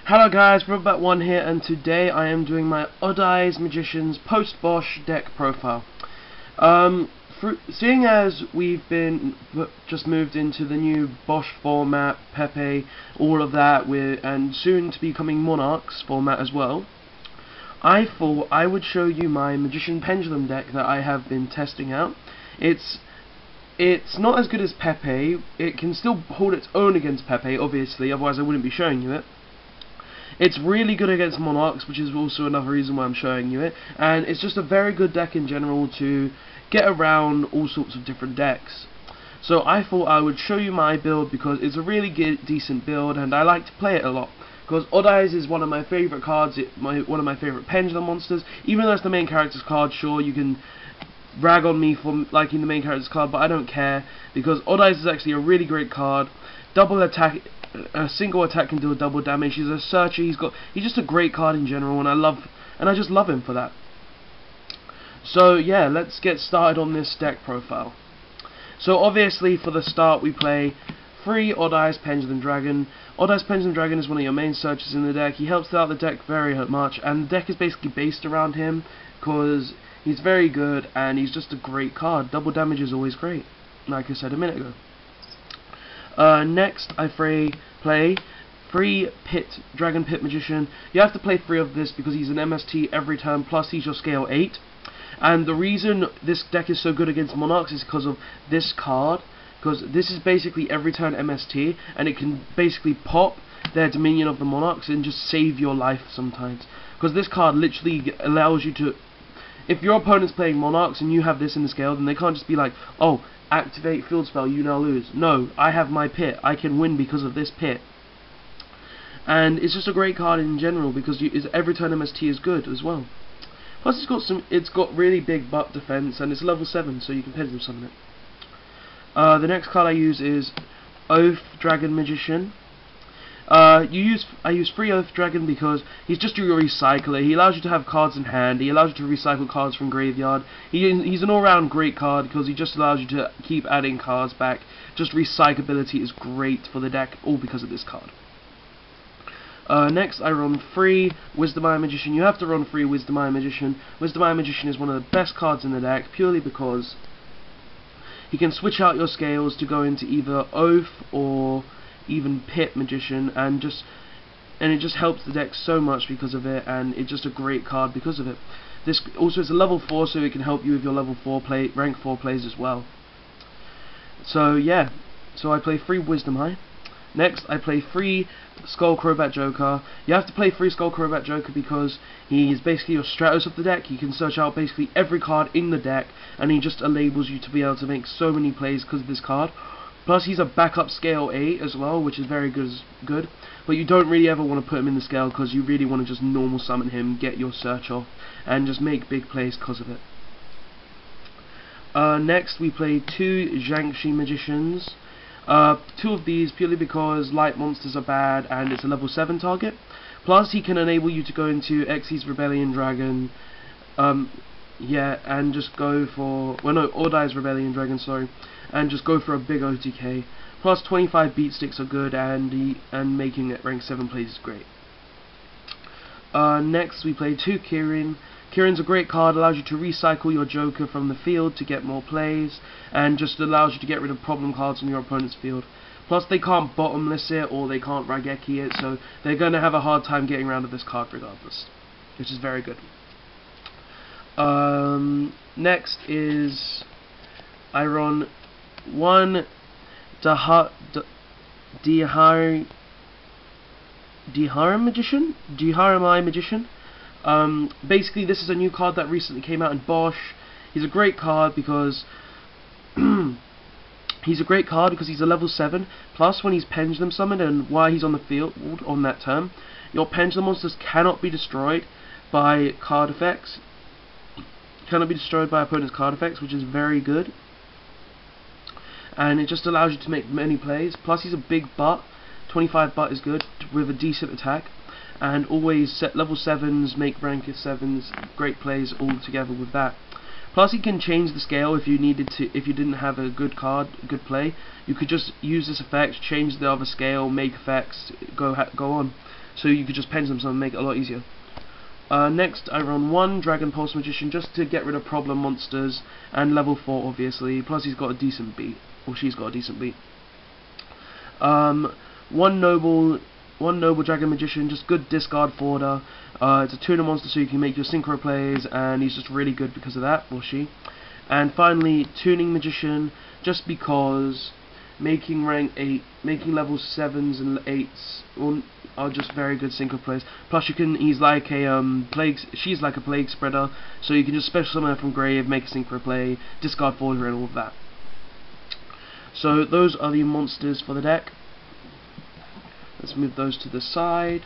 Hello guys, Robot1 here, and today I am doing my Odd Eyes Magician's post-Bosh deck profile. Seeing as we've been just moved into the new Bosh format, Pepe, all of that, and soon to be coming Monarchs format as well, I thought I would show you my Magician Pendulum deck that I have been testing out. It's not as good as Pepe. It can still hold its own against Pepe, obviously, otherwise I wouldn't be showing you it. It's really good against Monarchs, which is also another reason why I'm showing you it, and it's just a very good deck in general to get around all sorts of different decks. So I thought I would show you my build because it's a really decent build and I like to play it a lot. Because Odd Eyes is one of my favourite cards, one of my favourite Pendulum monsters. Even though it's the main character's card, sure, you can rag on me for liking the main character's card, but I don't care, because Odd Eyes is actually a really great card. Double attack, a single attack can do a double damage. He's a searcher. He's just a great card in general, and I just love him for that. So yeah, let's get started on this deck profile. So obviously for the start we play 3 Odd Eyes Pendulum Dragon. Odd Eyes Pendulum Dragon is one of your main searchers in the deck. He helps out the deck very much, and the deck is basically based around him because he's very good and he's just a great card. Double damage is always great, like I said a minute ago. Next, I play 3 Dragon Pit Magician. You have to play 3 of this because he's an MST every turn, plus he's your scale 8. And the reason this deck is so good against Monarchs is because of this card, because this is basically every turn MST, and it can basically pop their Dominion of the Monarchs and just save your life sometimes. Because this card literally allows you to, if your opponent's playing Monarchs and you have this in the scale, then they can't just be like, oh, activate field spell, you now lose. No, I have my pit. I can win because of this pit. And it's just a great card in general because every turn MST is good as well. Plus it's got really big butt defense and it's level 7, so you can pendulum summon it. The next card I use is Oath Dragon Magician. I use Free Oath Dragon because he's just your recycler. He allows you to have cards in hand. He allows you to recycle cards from graveyard. He's an all-round great card because he just allows you to keep adding cards back. Just recyclability is great for the deck, all because of this card. Next, I run 3 Wisdom Eye Magician. You have to run 3 Wisdom Eye Magician. Wisdom Eye Magician is one of the best cards in the deck, purely because he can switch out your scales to go into either Oath or even Pit Magician, and it just helps the deck so much because of it, and it's just a great card because of it. This also is a level 4, so it can help you with your level 4 rank 4 plays as well. So yeah, so I play 3 Wisdom Eye. Next, I play 3 Skull Crobat Joker. You have to play 3 Skull Crobat Joker because he is basically your Stratos of the deck. He can search out basically every card in the deck, and he just enables you to be able to make so many plays because of this card. Plus, he's a backup scale 8 as well, which is very good. But you don't really ever want to put him in the scale because you really want to just normal summon him, get your search off, and just make big plays because of it. Next, we play 2 Zhangxi Magicians. 2 of these purely because light monsters are bad and it's a level 7 target. Plus, he can enable you to go into Xyz Rebellion Dragon. Yeah, and just go for, well no, Odd Eyes Rebellion Dragon, sorry, and just go for a big OTK. Plus 25 beat sticks are good, and making it rank 7 plays is great. Next we play 2 Kirin. Kirin's a great card, allows you to recycle your Joker from the field to get more plays, and just allows you to get rid of problem cards on your opponent's field. Plus they can't bottomless it, or they can't Raigeki it, so they're going to have a hard time getting around of this card regardless, which is very good. Next is I run 1 Diharamai Magician. Basically this is a new card that recently came out in Bosh. He's a great card because he's a level 7, plus when he's pendulum summoned and while he's on the field on that turn, your pendulum monsters cannot be destroyed by card effects. Cannot be destroyed by opponent's card effects, which is very good. And it just allows you to make many plays. Plus he's a big butt. 25 butt is good with a decent attack. And always set level 7s, make rank 7s, great plays all together with that. Plus, you can change the scale if you needed to. If you didn't have a good play, you could just use this effect, change the other scale, make effects, go on. So you could just pendulum summon, make it a lot easier. Next, I run 1 Dragon Pulse Magician just to get rid of problem monsters, and level 4 obviously. Plus, he's got a decent beat, or she's got a decent beat. One noble Dragon Magician, just good discard fodder. It's a tuner monster, so you can make your synchro plays, and he's just really good because of that, or she. And finally, Tuning Magician, just because making rank 8, making level 7s and 8s are just very good synchro plays. Plus, he's like a she's like a plague spreader, so you can just special summon her from grave, make a synchro play, discard fodder, and all of that. So those are the monsters for the deck. Let's move those to the side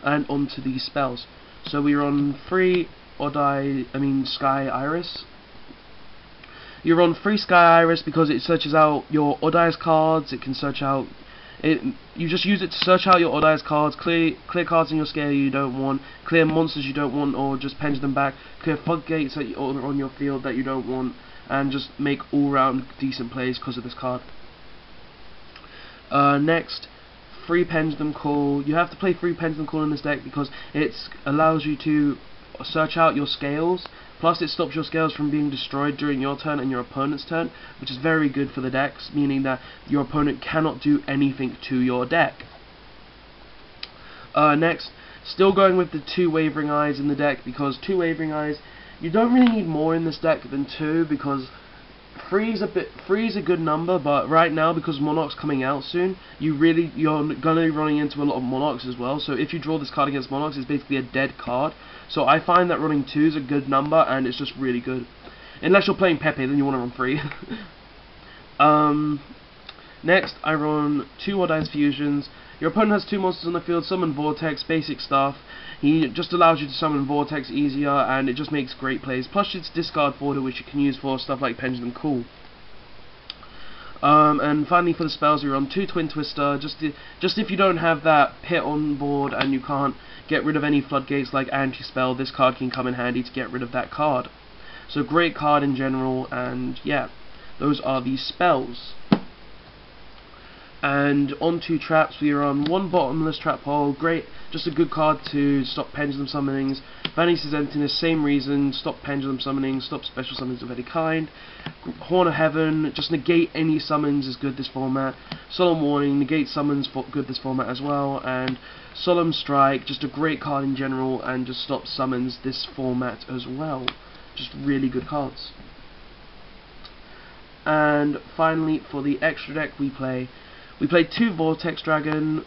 and onto the spells. So we're on free Sky Iris. You're on free Sky Iris because it searches out your Odai's cards. It can search out you just use it to search out your Odai's cards, clear cards in your scale you don't want, clear monsters you don't want, or just pendulum them back, clear floodgates on your field that you don't want, and just make all-round decent plays because of this card. Next, free Pendulum Call. You have to play free Pendulum Call in this deck because it allows you to search out your scales, plus it stops your scales from being destroyed during your turn and your opponent's turn, which is very good for the decks, meaning that your opponent cannot do anything to your deck. Next, still going with the 2 Wavering Eyes in the deck, because 2 Wavering Eyes, you don't really need more in this deck than 2, because 3 is a good number, but right now, because Monarch's coming out soon, you're gonna be running into a lot of Monarchs as well. So if you draw this card against Monarchs, it's basically a dead card. So I find that running 2 is a good number, and it's just really good. Unless you're playing Pepe, then you want to run 3. Next, I run 2 Odai's Fusions. Your opponent has 2 monsters on the field, summon Vortex, basic stuff. He just allows you to summon Vortex easier, and it just makes great plays. Plus it's discard fodder, which you can use for stuff like Pendulum Call. And finally for the spells, we run 2 Twin Twister, just if you don't have that pit on board and you can't get rid of any floodgates like anti-spell, this card can come in handy to get rid of that card. So great card in general, and yeah, those are the spells. And onto traps, we are on 1 Bottomless Trap Hole. Great, just a good card to stop pendulum summonings. Vanity's Emptiness, same reason, stop pendulum summoning, stop special summons of any kind. Horn of Heaven, just negate any summons is good this format. Solemn Warning, negate summons for good this format as well. And Solemn Strike, just a great card in general, and just stop summons this format as well. Just really good cards. And finally, for the extra deck, we play 2 Vortex Dragon.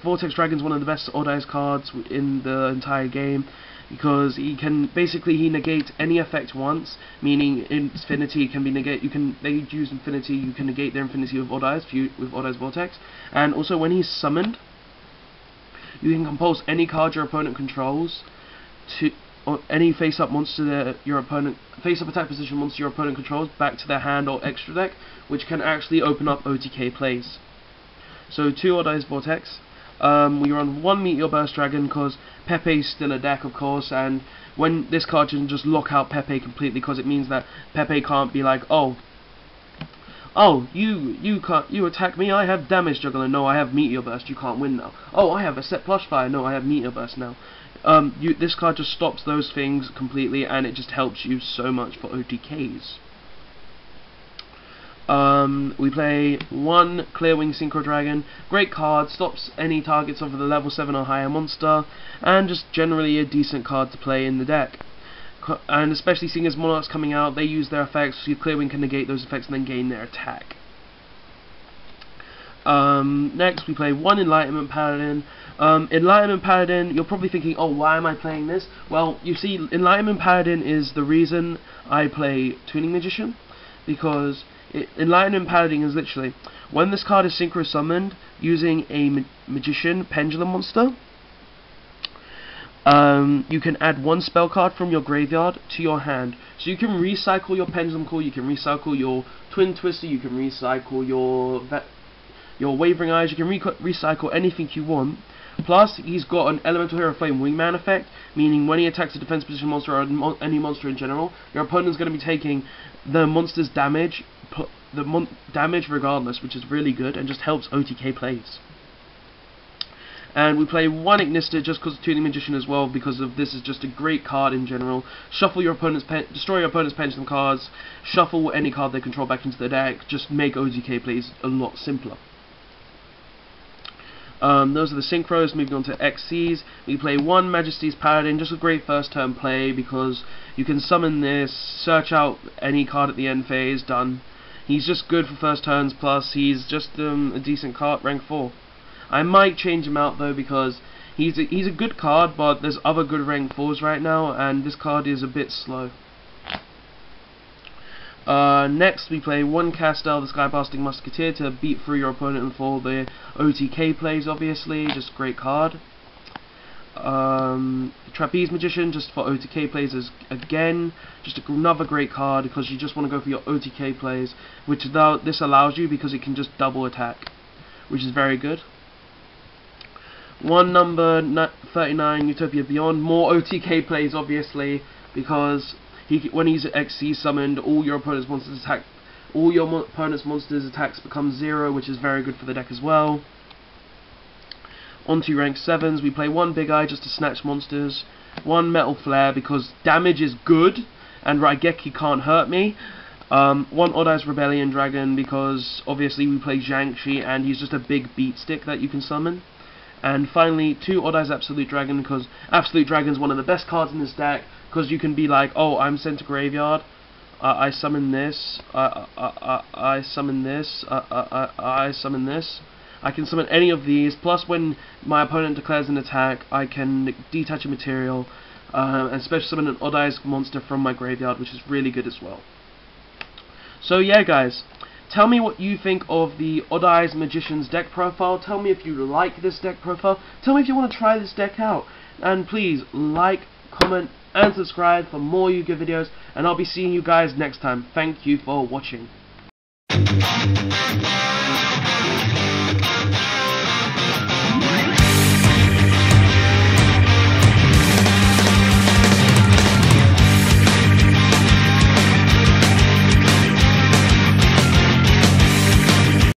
Vortex Dragon's one of the best Odai's cards in the entire game, because he negates any effect once, meaning Infinity can be they use Infinity, you can negate their Infinity with Odai's Vortex, and also when he's summoned, you can compulse any card your opponent controls to any face-up monster that face-up attack position monster your opponent controls back to their hand or extra deck, which can actually open up OTK plays. So 2 Odai's Vortex. We run 1 Meteor Burst Dragon because Pepe's still a deck, of course, and when this card can just lock out Pepe completely, because it means that Pepe can't be like, oh, you attack me, I have Damage Juggler, no, I have Meteor Burst, you can't win now. Oh, I have a Set Plush Fire, no, I have Meteor Burst now. This card just stops those things completely, and it just helps you so much for OTKs. We play 1 Clearwing Synchro Dragon. Great card, stops any targets of the level 7 or higher monster, and just generally a decent card to play in the deck. And especially seeing as Monarch's coming out, they use their effects, so your Clearwing can negate those effects and then gain their attack. Next, we play 1 Enlightenment Paladin. Enlightenment Paladin, you're probably thinking, oh, why am I playing this? Well, you see, Enlightenment Paladin is the reason I play Tuning Magician, because Enlightenment Paladin is literally, when this card is synchro summoned using a Magician Pendulum monster, you can add 1 spell card from your graveyard to your hand. So you can recycle your Pendulum Call, you can recycle your Twin Twister, you can recycle your Wavering Eyes, you can recycle anything you want, Plus, he's got an Elemental Hero Flame Wingman effect, meaning when he attacks a defense position monster or any monster in general, your opponent's going to be taking the monster's damage, damage regardless, which is really good and just helps OTK plays. And we play one Ignister just because of Tuning Magician as well, because of this is just a great card in general. Shuffle your opponent's destroy your opponent's pension cards, shuffle any card they control back into the deck, just make OTK plays a lot simpler. Those are the synchros. Moving on to XCs, we play one Majesty's Paladin, just a great first turn play because you can summon this, search out any card at the end phase, done. He's just good for first turns, plus he's just a decent card, rank 4. I might change him out though because he's a good card, but there's other good rank 4s right now, and this card is a bit slow. Next we play one Castel, the Skyblasting Musketeer, to beat through your opponent for the OTK plays, obviously, just great card. Trapeze Magician, just for OTK plays, again, just another great card because you just want to go for your OTK plays, which this allows you because it can just double attack, which is very good. One number 39, Utopia Beyond, more OTK plays obviously, because when he's XC summoned, all your opponent's monsters attacks become 0, which is very good for the deck as well. On to rank 7s, we play one Big Eye just to snatch monsters, one Metal Flare because damage is good, and Raigeki can't hurt me. One Odd Eyes Rebellion Dragon because obviously we play Zhangxi and he's just a big beat stick that you can summon. And finally, two Odd Eyes Absolute Dragon because Absolute Dragon's one of the best cards in this deck because you can be like, oh, I'm sent to graveyard, I summon this, I summon this, I summon this. I can summon any of these, plus when my opponent declares an attack, I can detach a material and special summon an Odd Eyes monster from my graveyard, which is really good as well. So yeah guys, tell me what you think of the Odd Eyes Magician's deck profile. Tell me if you like this deck profile. Tell me if you want to try this deck out. And please like, comment, and subscribe for more Yu-Gi-Oh videos. And I'll be seeing you guys next time. Thank you for watching.